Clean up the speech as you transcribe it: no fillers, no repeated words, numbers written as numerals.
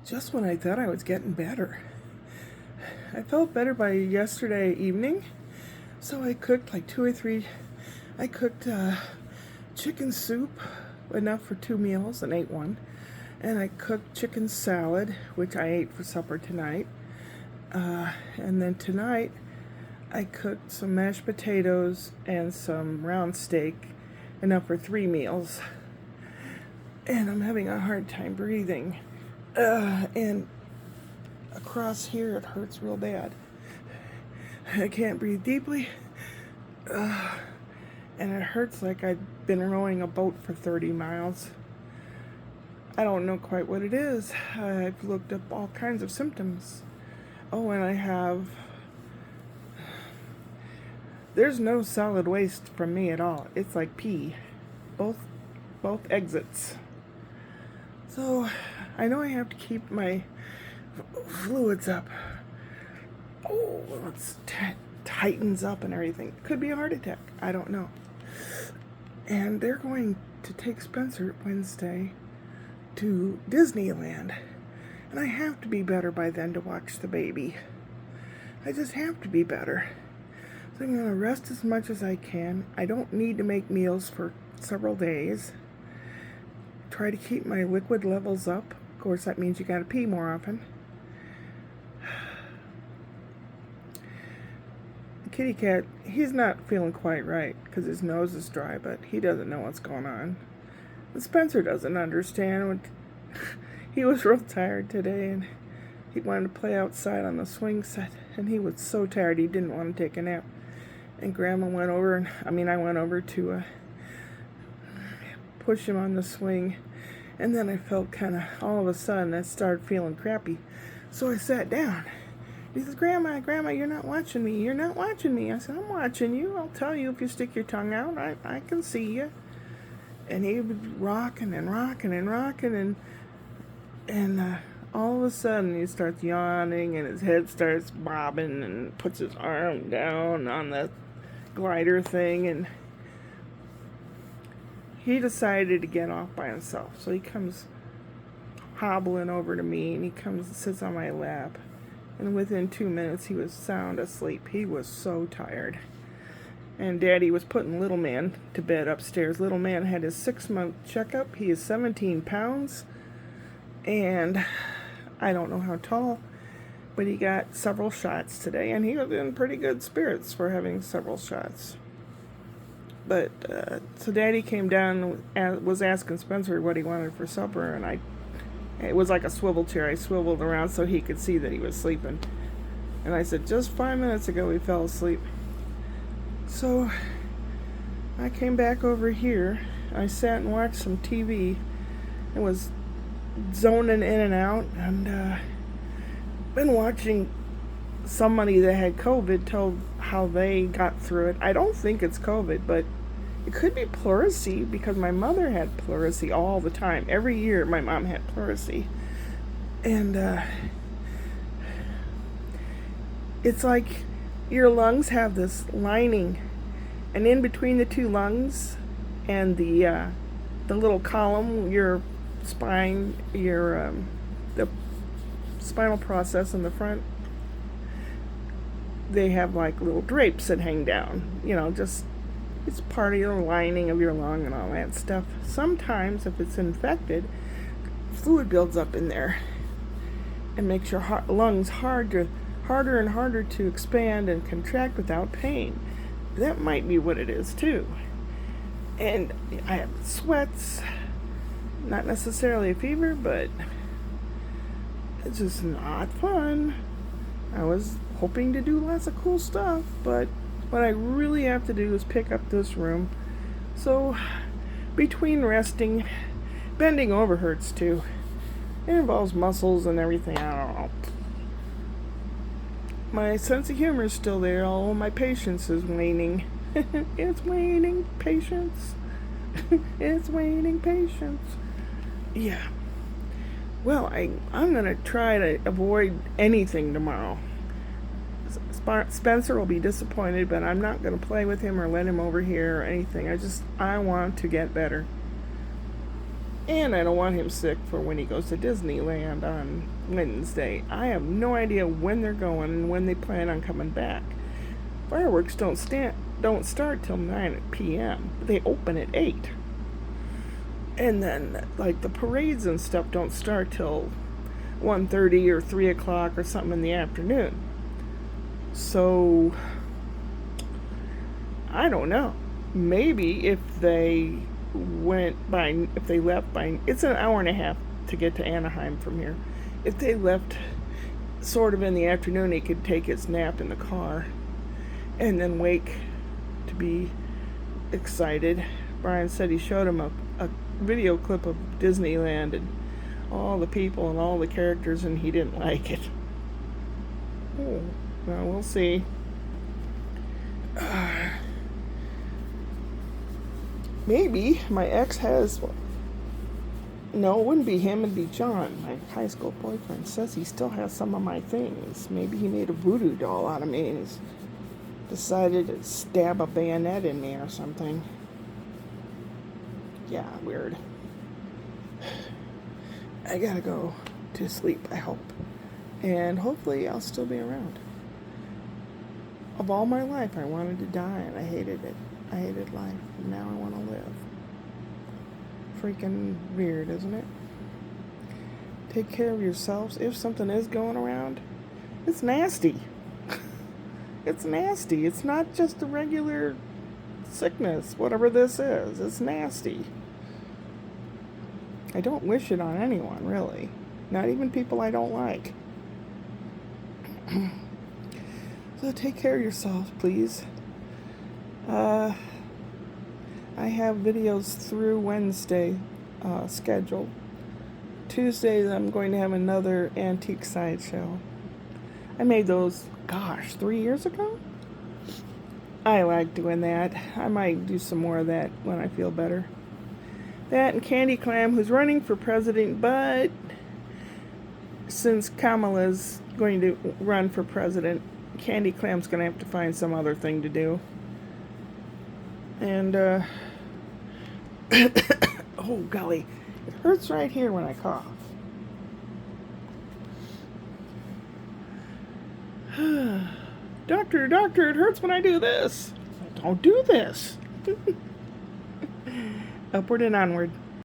just when I thought I was getting better. I felt better by yesterday evening, so I cooked like two or three. I cooked chicken soup, enough for 2 meals, and ate one. And I cooked chicken salad, which I ate for supper tonight. And then tonight, I cooked some mashed potatoes and some round steak, enough for 3 meals. And I'm having a hard time breathing. And across here it hurts real bad. I can't breathe deeply. And it hurts like I've been rowing a boat for 30 miles. I don't know quite what it is. I've looked up all kinds of symptoms. Oh, and there's no solid waste from me at all. It's like pee. Both exits. So I know I have to keep my fluids up. Oh, it tightens up and everything. Could be a heart attack. I don't know. And they're going to take Spencer Wednesday to Disneyland. And I have to be better by then to watch the baby. I just have to be better. So I'm going to rest as much as I can. I don't need to make meals for several days. Try to keep my liquid levels up. Of course, that means you got to pee more often. The kitty cat, he's not feeling quite right because his nose is dry, but he doesn't know what's going on. And Spencer doesn't understand. He was real tired today, and he wanted to play outside on the swing set, and he was so tired he didn't want to take a nap. And Grandma went over, I went over to push him on the swing, and then I felt all of a sudden I started feeling crappy. So I sat down. He says, Grandma, you're not watching me. You're not watching me. I said, I'm watching you. I'll tell you if you stick your tongue out. I can see you. And he was rocking and rocking and rocking, and all of a sudden he starts yawning, and his head starts bobbing, and puts his arm down on the glider thing, and he decided to get off by himself. So he comes hobbling over to me, and he comes and sits on my lap. And within 2 minutes, he was sound asleep. He was so tired. And Daddy was putting Little Man to bed upstairs. Little Man had his 6-month checkup. He is 17 pounds. And I don't know how tall, but he got several shots today. And he was in pretty good spirits for having several shots. But so Daddy came down and was asking Spencer what he wanted for supper, and it was like a swivel chair. I swiveled around so he could see that he was sleeping. And I said, just 5 minutes ago he fell asleep. So I came back over here. I sat and watched some TV. It was zoning in and out, and been watching somebody that had COVID tell how they got through it. I don't think it's COVID, but it could be pleurisy, because my mother had pleurisy all the time. Every year my mom had pleurisy. And it's like your lungs have this lining, and in between the two lungs and the little column, your spine, the spinal process in the front, they have like little drapes that hang down. Just it's part of your lining of your lung and all that stuff. Sometimes, if it's infected, fluid builds up in there and makes your lungs harder and harder to expand and contract without pain. That might be what it is too. And I have sweats, not necessarily a fever, but it's just not fun. I was hoping to do lots of cool stuff, but what I really have to do is pick up this room. So between resting, bending over hurts too. It involves muscles and everything. I don't know. My sense of humor is still there, although my patience is waning. It's waning, patience. It's waning, patience. Yeah. Well, I'm going to try to avoid anything tomorrow. Spencer will be disappointed, but I'm not going to play with him or let him over here or anything. I want to get better. And I don't want him sick for when he goes to Disneyland on Wednesday. I have no idea when they're going and when they plan on coming back. Fireworks don't start till 9 p.m. They open at 8. And then, like, the parades and stuff don't start till 1:30 or 3 o'clock or something in the afternoon. So, I don't know. Maybe if they left by, it's an hour and a half to get to Anaheim from here. If they left sort of in the afternoon, he could take his nap in the car and then wake to be excited. Brian said he showed him a video clip of Disneyland and all the people and all the characters, and he didn't like it. Oh, well, we'll see. Maybe my ex has. No, it wouldn't be him, it'd be John, my high school boyfriend. Says he still has some of my things. Maybe he made a voodoo doll out of me and he's decided to stab a bayonet in me or something. Yeah, weird. I gotta go to sleep, I hope. And hopefully I'll still be around. Of all my life, I wanted to die and I hated it. I hated life. And now I want to live. Freaking weird, isn't it? Take care of yourselves. If something is going around, it's nasty. It's nasty. It's not just a regular sickness, whatever this is. It's nasty. I don't wish it on anyone, really. Not even people I don't like. So take care of yourself, please. I have videos through Wednesday scheduled. Tuesday, I'm going to have another antique sideshow. I made those, 3 years ago? I like doing that. I might do some more of that when I feel better. That and Candy Clam, who's running for president, but since Kamala's going to run for president, Candy Clam's going to have to find some other thing to do. And, oh golly, it hurts right here when I cough. Doctor, it hurts when I do this. Don't do this. Upward and onward.